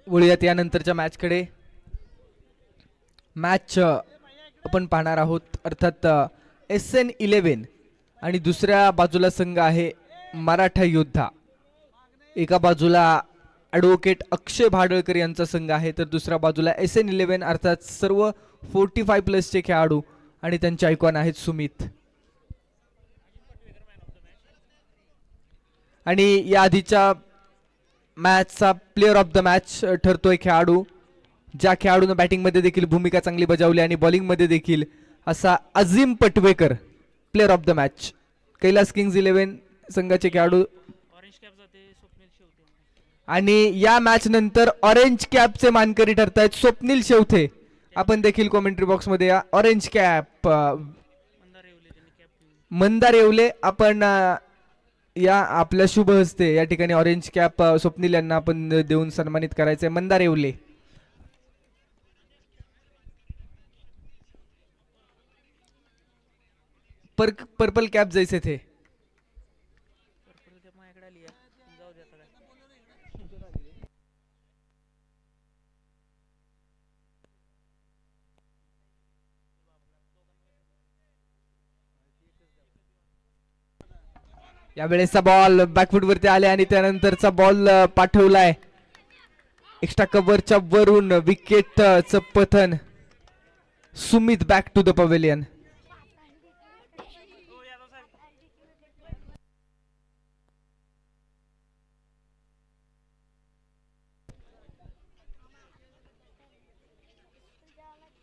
वळूयात यानंतरच्या मॅचकडे. Match आपण पाहणार आहोत अर्थात SN11 आणि दुसऱ्या बाजूला संघ आहे मराठा योद्धा. एका बाजूला ॲडव्होकेट अक्षय भाडळकर यांचा संघ आहे तर दुसऱ्या बाजूला SN11 अर्थात सर्व 45+ चे खेळाडू आणि त्यांचे आयकॉन आहेत सुमित. आणि या आधीच्या मॅचचा प्लेअर ऑफ द मॅच ठरतोय खेळाडू ज्या खेळाडूने बॅटिंगमध्ये देखील भूमिका चांगली बजावली आणि बॉलिंगमध्ये देखील असा Azim Patwekar player of the match. Kailas Kings 11 संघाचे खेळाडू. आणि या मॅच नंतर ऑरेंज कॅपचे मानकरी ठरतायत स्वप्नील शेवथे. आपण देखील कॉमेंट्री बॉक्स मध्ये या. ऑरेंज कॅप मंदार येवले आपण या आपल्या शुभ हस्ते या ठिकाणी ऑरेंज कॅप स्वप्नील यांना आपण देऊन सन्मानित करायचंय. मंदार येवले. पर्पल कॅप जैसे थे. यावेळेसचा बॉल बॅकफुट वरती आले आणि त्यानंतरचा बॉल पाठवलाय एक्स्ट्रा कव्हरच्या वरून. विकेटचं पतन. Sumit back to the pavilion.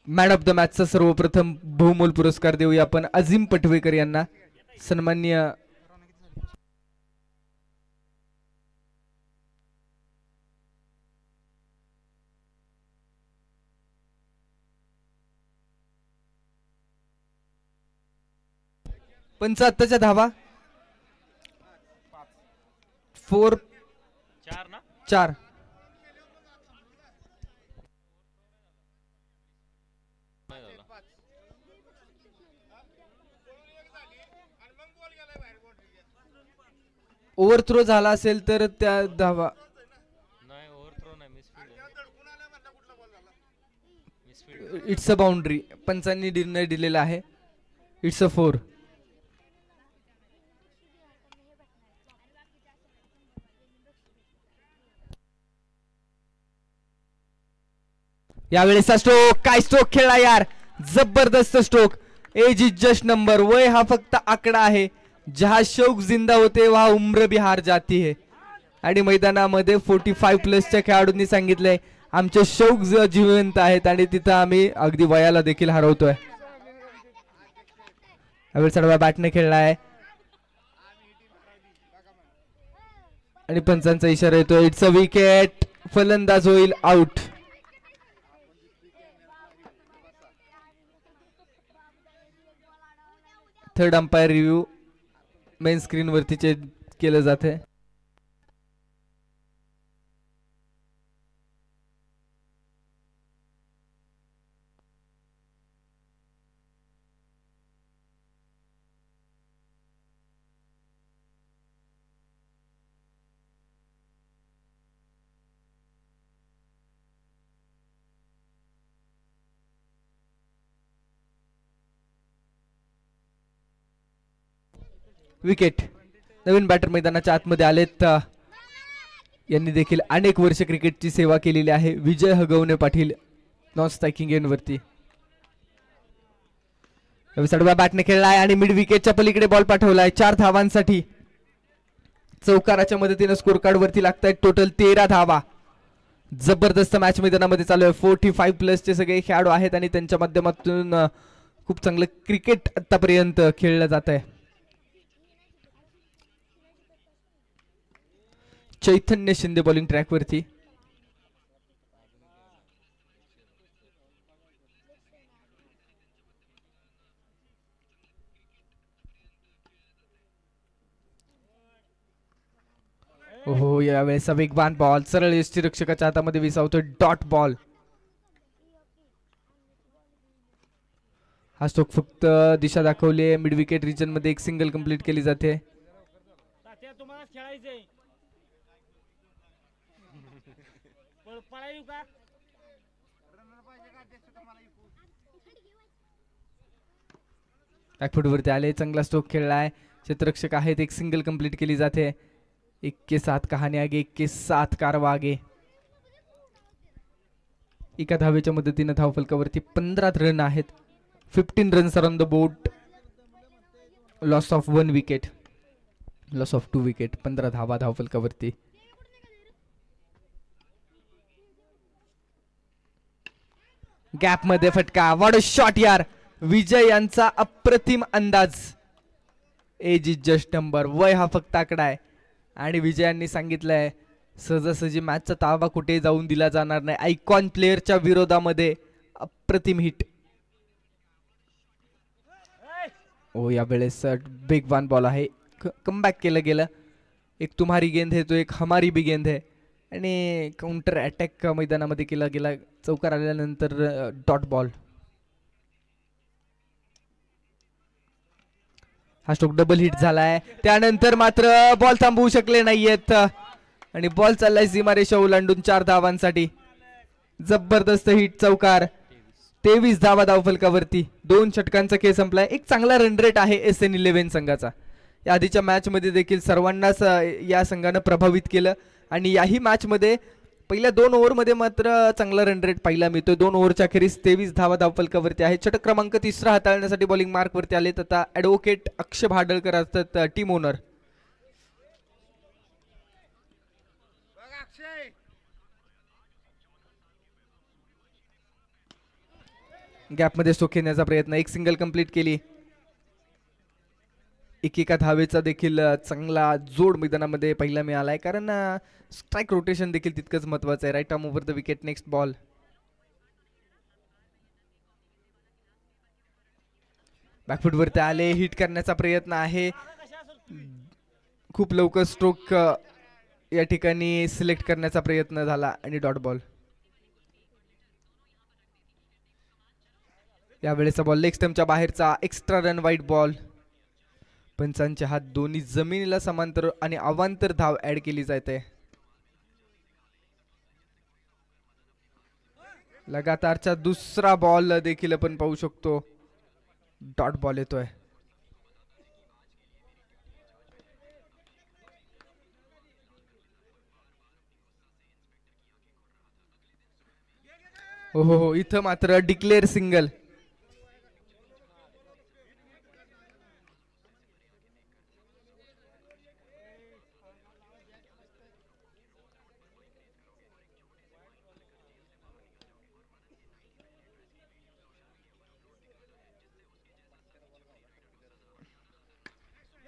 Man of the मॅचचा सर्वप्रथम बहुमोल पुरस्कार देऊया आपण अजीम पटवेकर यांना. सन्माननीय पंच आत्ताच्या धावा 4. ओव्हर थ्रो झाला असेल तर त्या धावा. It's a boundary. पंचांनी निर्णय दिलेला आहे. It's a 4. यावेळेसचा स्ट्रोक. काय स्ट्रोक खेळला यार. जबरदस्त stroke. Age is just number. वय हा फक्त आकडा आहे. जहा शौक जिंदा होते वहा उम्र भी हार जाती है. आणि मैदानामध्ये 45+ च्या खेळाडूंनी सांगितलंय आमचे शौक जिवंत आहेत आणि तिथं आम्ही अगदी वयाला देखील हरवतोय. यावेळी सडवा बॅटने खेळलाय आणि पंचांचा इशारा येतो. It's a wicket. फलंदाज होईल out. Third umpire review main screen वरती केलं जाते. विकेट. नवीन बॅटर मैदानाच्या आतमध्ये आलेत. यांनी देखील अनेक वर्ष क्रिकेटची सेवा केलेली आहे. विजय Hagawane Patil non striking end वरती. सडवा बॅटने खेळलाय आणि मिड विकेटच्या पलीकडे बॉल पाठवलाय 4 धावांसाठी. चौकाराच्या मदतीने स्कोर कार्ड वरती लागतायत. टोटल 13 धावा. जबरदस्त मॅच मैदानामध्ये चालू आहे. 45+ चे सगळे खेळाडू आहेत आणि त्यांच्या माध्यमातून खूप चांगलं क्रिकेट आतापर्यंत खेळलं जात आहे. चैतन्य शिंदे बॉलिंग ट्रॅक वरती. ओहो यावेळेस वेगवान बॉल सरळ यष्टीरक्षकाच्या हातामध्ये विसावतो. Dot ball. हा स्ट्रोक फक्त दिशा दाखवली. मिड विकेट रिजन मध्ये एक सिंगल कंप्लीट केली जाते. बॅकफुटवरती आले, चांगला स्ट्रोक खेळलाय, क्षेत्ररक्षक आहेत, एक सिंगल कंप्लीट केली जाते. 1 के 7 कहाणी आगे, 1 के 7 कारवा आगे. एका धावेच्या मदतीने धावफलकावरती 15 रन आहेत. 15 runs are on the board. Loss of 1 wicket, loss of 2 wicket. 15 धावा धावफलकावरती. गॅप मध्ये फटका, व्हॉट अ शॉट यार. विजय यांचा अप्रतिम अंदाज. Age is just number. वय हा फक्त आकडा आहे. आणि विजयांनी सांगितलंय सहजासहजी मॅचचा ताबा कुठे जाऊन दिला जाणार नाही. आयकॉन प्लेअरच्या विरोधामध्ये अप्रतिम हिट. ओ या वेळेस वेगवान बॉल आहे, कमबॅक केलं गेलं. एक तुम्हारी गेंद है तो एक हमारी भी गेंद है. आणि काउंटर अटॅक मैदानामध्ये केला गेला. चौकार आल्यानंतर डॉट बॉल. हा स्ट्रोक डबल हिट झालाय. त्यानंतर मात्र बॉल थांबवू शकले नाहीयेत आणि बॉल चाललाय सीमारेषा ओलांडून 4 धावांसाठी. जबरदस्त हिट, चौकार. 23 धावा धावफलकावरती. 2 षटकांचा खेळ संपलाय. एक चांगला रन रेट आहे SN11 संघाचा. या आधीच्या मॅच मध्ये देखील सर्वांनाच या संघानं प्रभावित केलं आणि याही मॅच मध्ये पहिल्या 2 ओव्हरमध्ये मात्र चांगला रन रेट पाहिला मिळतोय. 2 ओव्हरच्या अखेरीस 23 धावा धावफलकावरती आहे. षटक क्रमांक 3 हाताळण्यासाठी बॉलिंग मार्क वरती आलेत आता ॲडव्होकेट अक्षय भाडळकर असतात टीम ओनर. गॅप मध्ये स्ट्रोक खेळण्याचा प्रयत्न, एक सिंगल कंप्लीट केली. एका धावेचा देखील चांगला जोड मैदानामध्ये पहिला मिळालाय, कारण स्ट्राईक रोटेशन देखील तितकंच महत्वाचं आहे. Right arm over the wicket. Next ball. Backfoot वरती आले, हिट करण्याचा प्रयत्न आहे. खूप लवकर स्ट्रोक या ठिकाणी सिलेक्ट करण्याचा प्रयत्न झाला आणि डॉट बॉल. यावेळेचा बॉल लेग स्टंपच्या बाहेरचा, एक्स्ट्रा रन वाईड बॉल. पंचांचे हात दोन्ही जमिनीला समांतर आणि अवांतर धाव ऍड केली जाते. लगातारचा दुसरा बॉल देखील आपण पाहू शकतो. डॉट बॉल येतोय. हो, इथं मात्र डिक्लेअर सिंगल.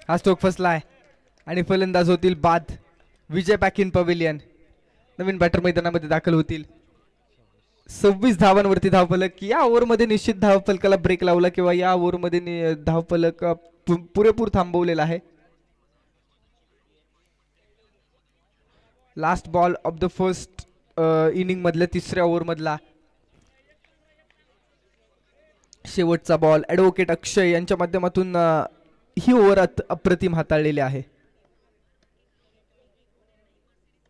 हा स्ट्रोक फसलाय आणि फलंदाज होतील बाद. Vijay back in pavilion. नवीन बॅटर मैदानामध्ये दाखल होतील. 26 धावांवरती धावफलक. या ओव्हरमध्ये निश्चित धावफलकाला ब्रेक लावला किंवा या ओव्हरमध्ये धावफलक पुरेपूर थांबवलेला आहे. Last ball of the first inning मधल्या 3ऱ्या ओव्हर मधला शेवटचा बॉल. ॲडव्होकेट अक्षय यांच्या माध्यमातून ही ओव्हर अप्रतिम हाताळलेली आहे.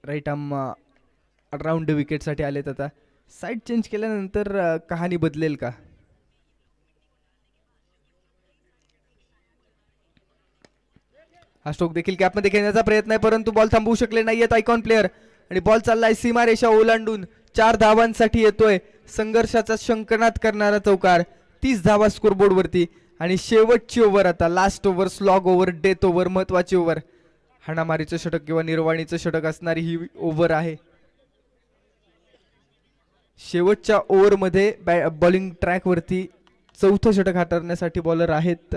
राईट आर्म राऊंड विकेट साठी आलेत. आता साइड चेंज केल्यानंतर कहाणी बदलेल का? हा स्ट्रोक देखील कॅप मध्ये खेळण्याचा प्रयत्न आहे, परंतु बॉल थांबवू शकले नाहीयेत आयकॉन प्लेअर. आणि बॉल चाललाय सीमारेषा ओलांडून 4 धावांसाठी येतोय. संघर्षाचा शंकनाद करणारा चौकार. 30 धावा स्कोरबोर्ड वरती आणि शेवटची ओव्हर आता. Last over, slog over, death over, महत्वाची ओव्हर. हाणामारीचं षटक किंवा निर्वाणीचं षटक असणारी ही ओव्हर आहे. शेवटच्या ओव्हर मध्ये बॉलिंग ट्रॅक वरती 4थं षटक हाताळण्यासाठी बॉलर आहेत.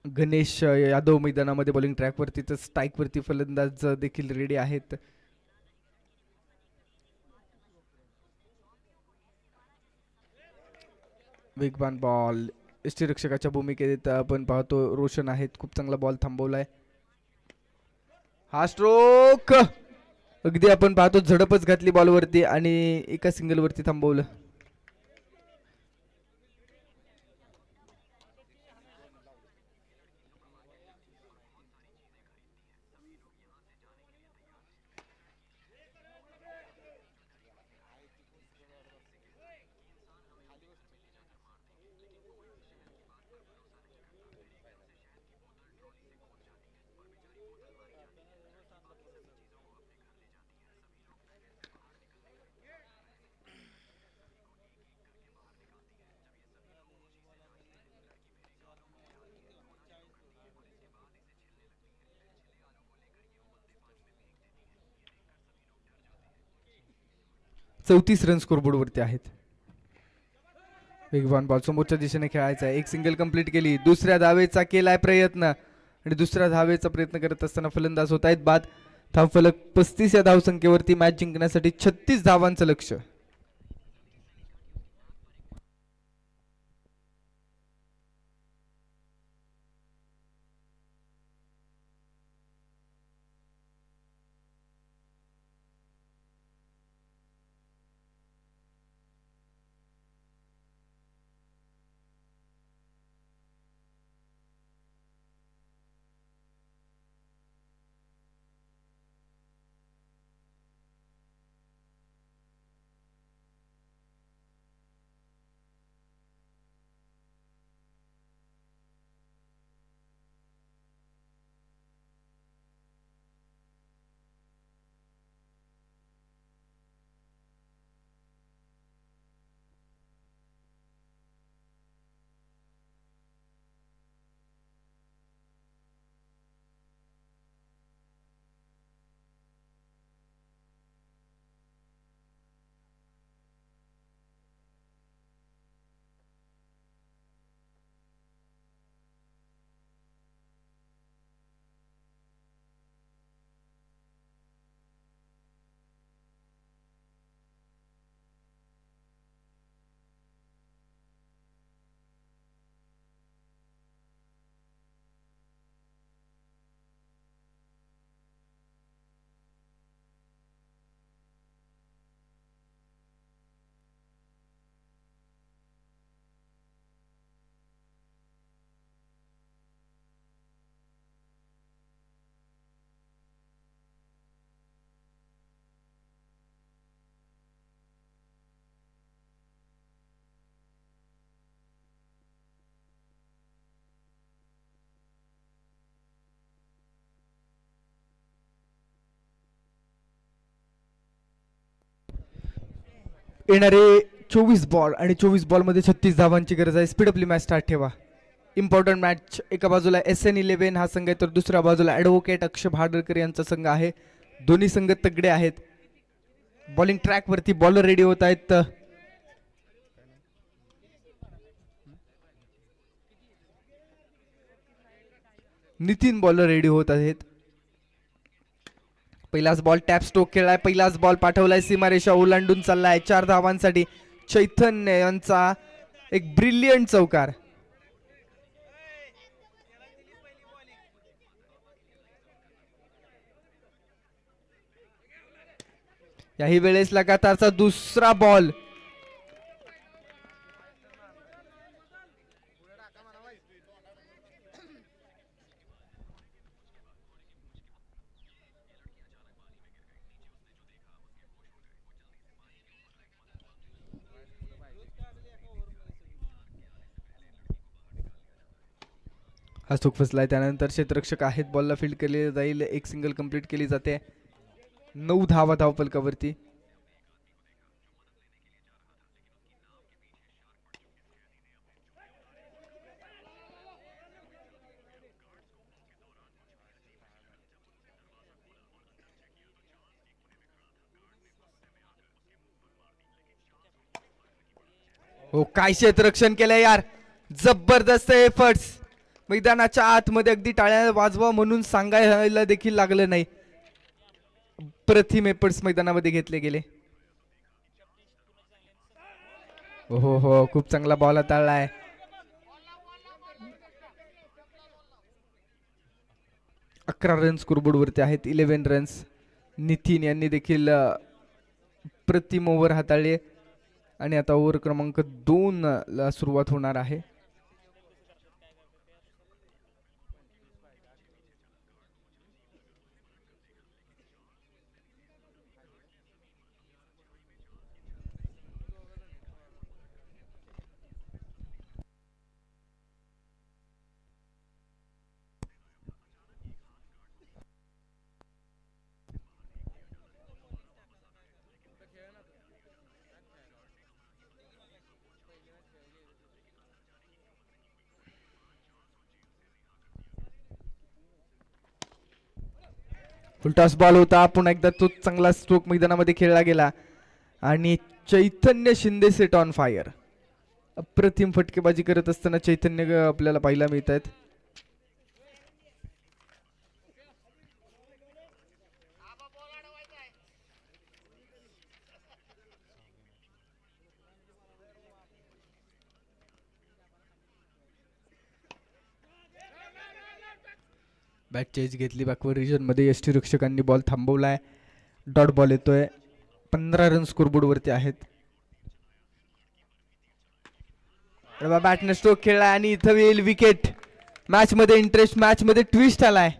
गणेश यादव मैदानामध्ये बॉलिंग ट्रॅक वरती, तर स्ट्राईक वरती फलंदाज देखील रेडी आहेत. वेगवान बॉल. यष्टीरक्षकाच्या भूमिकेत आपण पाहतो रोशन आहेत. खूप चांगला बॉल थांबवलाय. हा स्ट्रोक अगदी आपण पाहतो झडपच घातली बॉलवरती आणि एका सिंगलवरती थांबवलं. चौतीस रन स्कोरबोर्ड वरती आहेत. वेगवान बॉल समोरच्या दिशेने खेळायचा आहे. एक सिंगल कंप्लीट केली. दुसऱ्या धावेचा केलाय प्रयत्न आणि दुसऱ्या धावेचा प्रयत्न करत असताना फलंदाज होत आहेत बाद. धावफलक 35 या धावसंख्येवरती मॅच जिंकण्यासाठी 36 धावांचं लक्ष. येणारे 24 बॉल आणि 24 बॉल मध्ये 36 धावांची गरज आहे. स्पीडअपली मॅच स्टार्ट ठेवा. Important match. एका बाजूला SN11 हा संघ आहे तर दुसऱ्या बाजूला ॲडव्होकेट अक्षय भाडरकर यांचा संघ आहे. दोन्ही संघ तगडे आहेत. बॉलिंग ट्रॅक वरती बॉलर रेडी होत आहेत. नितीन बॉलर रेडी होत आहेत. पहिलाच बॉल टॅप स्ट्रोक खेळलाय. पहिलाच बॉल पाठवलाय सीमारेषा ओलांडून चाललाय 4 धावांसाठी. चैतन्य यांचा एक ब्रिलियंट चौकार. याही वेळेस लगातारचा दुसरा बॉल. हा चूक फसलाय. त्यानंतर क्षेत्ररक्षक आहेत. बॉलला फील्ड केले जाईल. एक सिंगल कंप्लीट केली जाते. 9 धावा धावफलकावरती. हो काय क्षेत्ररक्षण केलंय यार. जबरदस्त एफर्ट्स. मैदानाच्या आतमध्ये अगदी टाळ्या वाजवा म्हणून सांगायला देखील लागलं नाही. प्रथिम एफर्ट्स मैदानामध्ये घेतले गेले. हो हो खूप चांगला बॉल हाताळलाय. अकरा रन स्कोरबोर्ड वरती आहेत. 11 रन्स. नितीन यांनी देखील प्रतिम ओव्हर हाताळली आणि आता ओव्हर क्रमांक 2 ला सुरुवात होणार आहे. फुलटॉस बॉल होता. पुन्हा एकदा तो चांगला स्ट्रोक मैदानामध्ये खेळला गेला आणि चैतन्य शिंदे सेट ऑन फायर. अप्रतिम फटकेबाजी करत असताना चैतन्य आपल्याला पाहायला मिळत आहेत. बॅट चेज घेतली बॅकवर्ड रिजन मध्ये. यष्टी रक्षकांनी बॉल थांबवलाय. डॉट बॉल येतोय. 15 रन स्कोरबोर्ड वरती आहेत. बॅटने स्ट्रोक खेळला आणि इथं येईल विकेट. मॅच मध्ये इंटरेस्ट, मॅच मध्ये ट्विस्ट आलाय.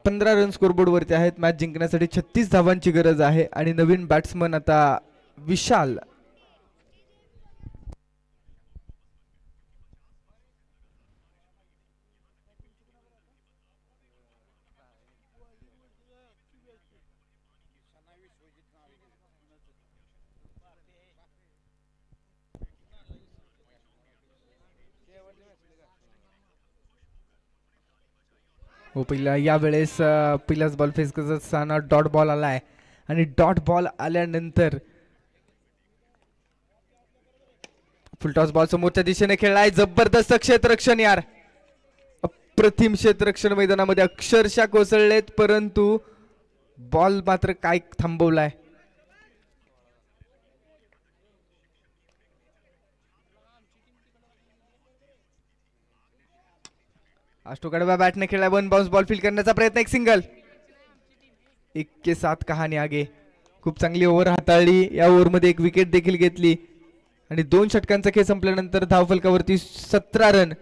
पंधरा रन स्कोरबोर्ड वरती आहेत. मॅच जिंकण्यासाठी 36 धावांची गरज आहे आणि नवीन बॅट्समन आता विशाल. हो, पहिला यावेळेस पहिलाच बॉल फेस करत असताना डॉट बॉल आलाय आणि डॉट बॉल आल्यानंतर फुलटॉस बॉल समोरच्या दिशेने खेळलाय. जबरदस्त क्षेत्ररक्षण यार. अप्रतिम क्षेत्ररक्षण मैदानामध्ये अक्षरशः कोसळलेत, परंतु बॉल मात्र काय थांबवलाय. आष्टोकडवा बॅटने खेळला. 1 बाउन्स बॉल फील्ड करण्याचा प्रयत्न. एक सिंगल. 1 के 7 कहाणी आगे. खूप चांगली ओव्हर हाताळली. या ओव्हर मध्ये एक विकेट देखील घेतली आणि 2 षटकांचा खेळ संपल्यानंतर धावफलकावरती 17 रन.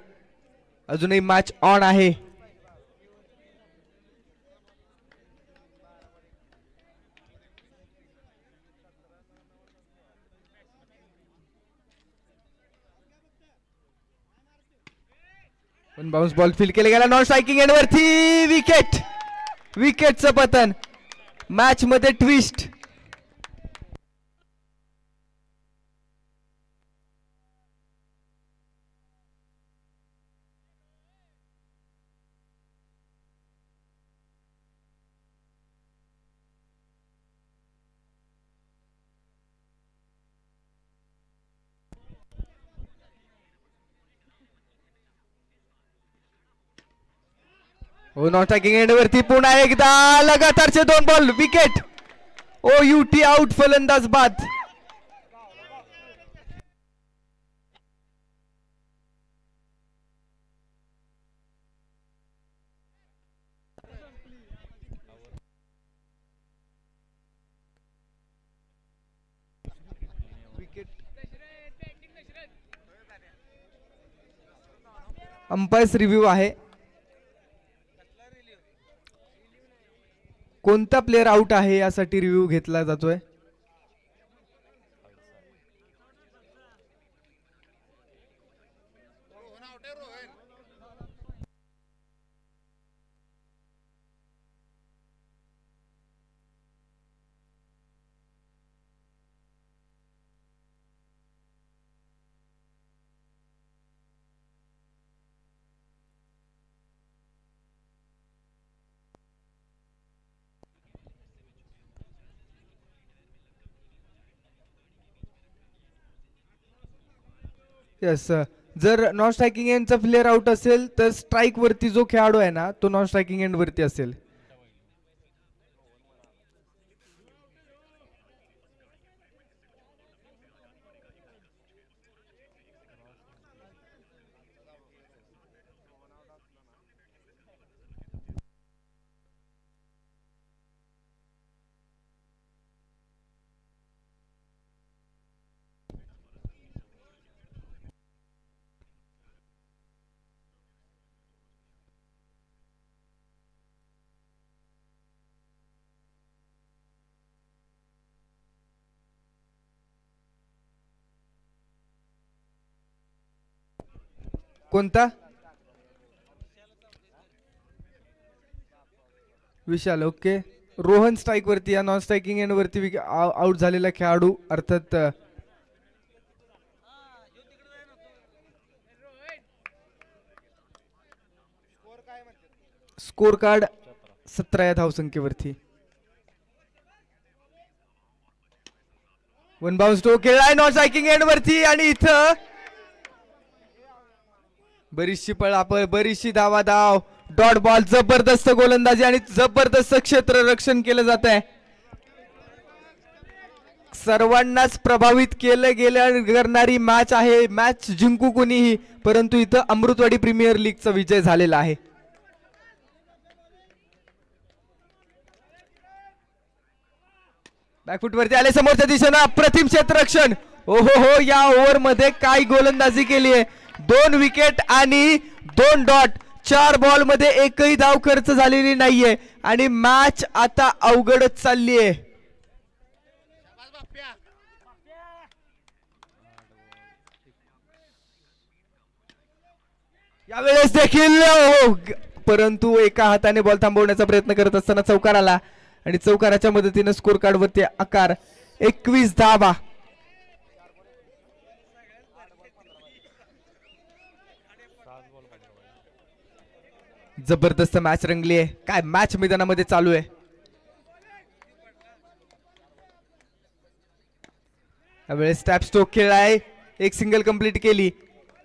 अजूनही मॅच ऑन आहे. बाउन्स बॉल फील्ड केला गेला. नॉन स्ट्रायकिंग एंड वरती विकेट. विकेटचं पतन. मॅच मध्ये ट्विस्ट. हो, नॉन स्ट्रायकिंग एंड वरती पुन्हा एकदा लगातारचे 2 बॉल. विकेट. ओ युटी आउट. फलंदाज बाद. अंपायर्स रिव्ह्यू आहे. कोणता प्लेअर आउट आहे यासाठी रिव्ह्यू घेतला जातोय. यस, जर नॉन स्ट्रायकिंग एंडचा प्लेअर आउट असेल तर स्ट्राईक वरती जो खेळाडू आहे ना तो नॉन स्ट्रायकिंग एंड वरती असेल. कोणता विशाल. ओके, रोहन स्ट्राईक वरती, या नॉन स्ट्रायकिंग एंड वरती आउट झालेला खेळाडू अर्थात स्कोर कार्ड 17 या धावसंख्येवरती. वन बाउन्स टो खेळलाय नॉन स्ट्रायकिंग एंड वरती आणि इथं बरीचशी पळापळ, बरीचशी धाव. डॉट बॉल, जबरदस्त गोलंदाजी आणि जबरदस्त क्षेत्ररक्षण केलं जात आहे. सर्वांनाच प्रभावित केलं गेलं करणारी मॅच आहे. मॅच जिंकू कोणीही, परंतु इथं अमृतवाडी प्रीमियर लीगचा विजय झालेला आहे. बॅकफुट वरती आले, समोरच्या दिशेनं अप्रतिम क्षेत्ररक्षण. ओहो हो, या ओव्हर मध्ये काय गोलंदाजी केली आहे. 2 विकेट आणि 2 डॉट. 4 बॉल मध्ये एकही धाव खर्च झालेली नाहीये आणि मॅच आता अवघडच चालली आहे. यावेळेस देखील परंतु एका हाताने बॉल थांबवण्याचा प्रयत्न करत असताना चौकार आला आणि चौकाराच्या मदतीने स्कोर कार्ड वरती आकार 21 धावा. जबरदस्त मॅच रंगली आहे. काय मॅच मैदानामध्ये चालू आहे. यावेळेस टॅप स्ट्रोक खेळलाय, एक सिंगल कंप्लीट केली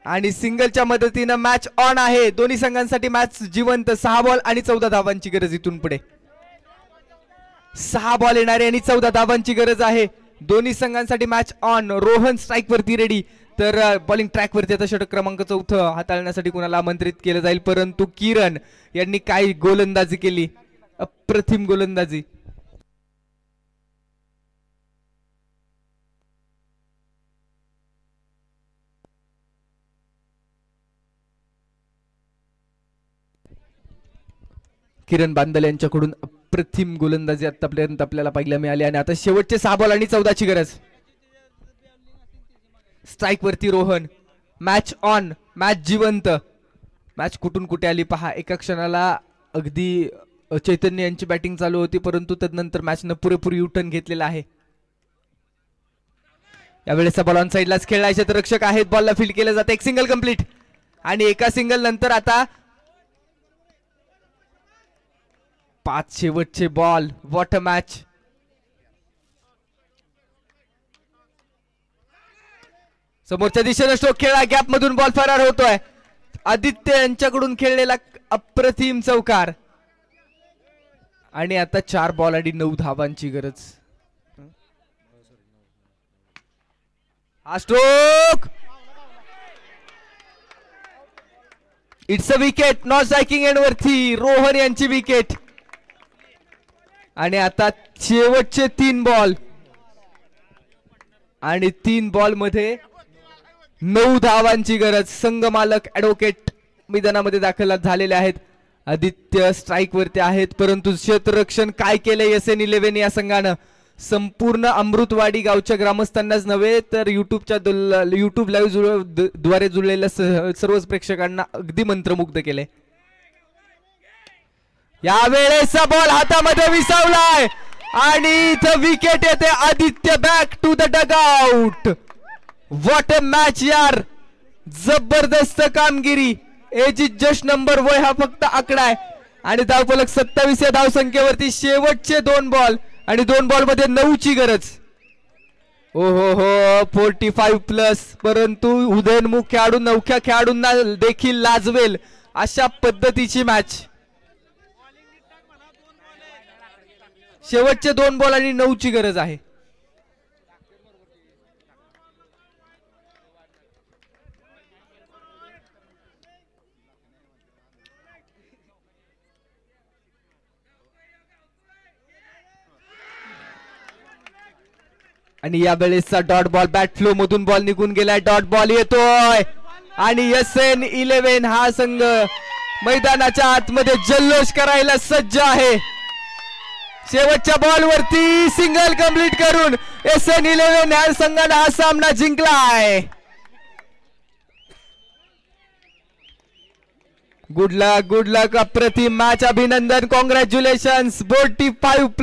आणि सिंगलच्या मदतीने मॅच ऑन आहे. दोन्ही संघांसाठी मॅच जिवंत. 6 बॉल आणि 14 धावांची गरज इथून पुढे. 6 बॉल येणारे आणि 14 धावांची गरज आहे. दोन्ही संघांसाठी मॅच ऑन. रोहन स्ट्राईक वरती रेडी, तर बॉलिंग ट्रॅक वरती आता षटक क्रमांक 4 हाताळण्यासाठी कुणाला आमंत्रित केलं जाईल. परंतु किरण यांनी काय गोलंदाजी केली, अप्रतिम गोलंदाजी. किरण बांदल यांच्याकडून अप्रतिम गोलंदाजी आतापर्यंत आपल्याला पाहायला मिळाली आणि आता शेवटचे 6 बॉल आणि 14ची गरज. स्ट्राईक वरती रोहन. मॅच ऑन, मॅच जिवंत. मॅच कुठून कुठे आली पहा. एका क्षणाला अगदी चैतन्य यांची बॅटिंग चालू होती, परंतु तदनंतर मॅचनं पुरेपूर युटर्न घेतलेला आहे. यावेळेस बॉल ऑन साइडलाच खेळला. क्षेत्ररक्षक आहेत, बॉलला फील्ड केलं जातं. एक सिंगल कंप्लीट आणि एका सिंगल नंतर आता 5 शेवटचे बॉल. What a match. समोरच्या दिशेने स्ट्रोक खेळला, गॅप मधून बॉल फरार होतोय. आदित्य यांच्याकडून खेळलेला अप्रतिम चौकार आणि आता 4 बॉल आणि 9 धावांची गरज. हा stroke, it's a wicket. Non striking end वरती रोहन यांची विकेट आणि आता शेवटचे 3 बॉल आणि 3 बॉल मध्ये 9 धावांची गरज. संघ मालक ऍडव्होकेट मैदानामध्ये दाखल झालेले आहेत. आदित्य स्ट्राईक वरती आहेत, परंतु क्षेत्ररक्षण काय केलंय SN11 या संघानं. संपूर्ण अमृतवाडी गावच्या ग्रामस्थांनाच नव्हे तर युट्यूब लाईव्ह द्वारे जुळलेल्या सर्वच प्रेक्षकांना अगदी मंत्रमुग्ध केले. यावेळेचा बॉल हातामध्ये विसावलाय आणि इथं विकेट येते. Aditya back to the dugout. What a match यार. जबरदस्त कामगिरी. एज इज जस्ट नंबर, वय हा फक्त आकडा आहे आणि धावफलक 27 या धावसंख्येवरती. शेवटचे 2 बॉल आणि 2 बॉल मध्ये 9ची गरज. ओ हो 45+, परंतु उदयनमुख खेळाडू नवख्या खेळाडूंना देखील लाजवेल अशा पद्धतीची मॅच. शेवटचे 2 बॉल आणि 9ची गरज आहे. आणि या वेळेसचा डॉट बॉल, बॅट फ्लो मधून बॉल निघून गेलाय. डॉट बॉल येतोय आणि SN11 हा संघ मैदानाच्या आतमध्ये जल्लोष करायला सज्ज आहे. शेवटच्या बॉल वरती सिंगल कंप्लीट करून SN11 या संघाने हा सामना जिंकलाय. गुड लक अप्रतिम मॅच. अभिनंदन, कॉंग्रॅच्युलेशन्स. 45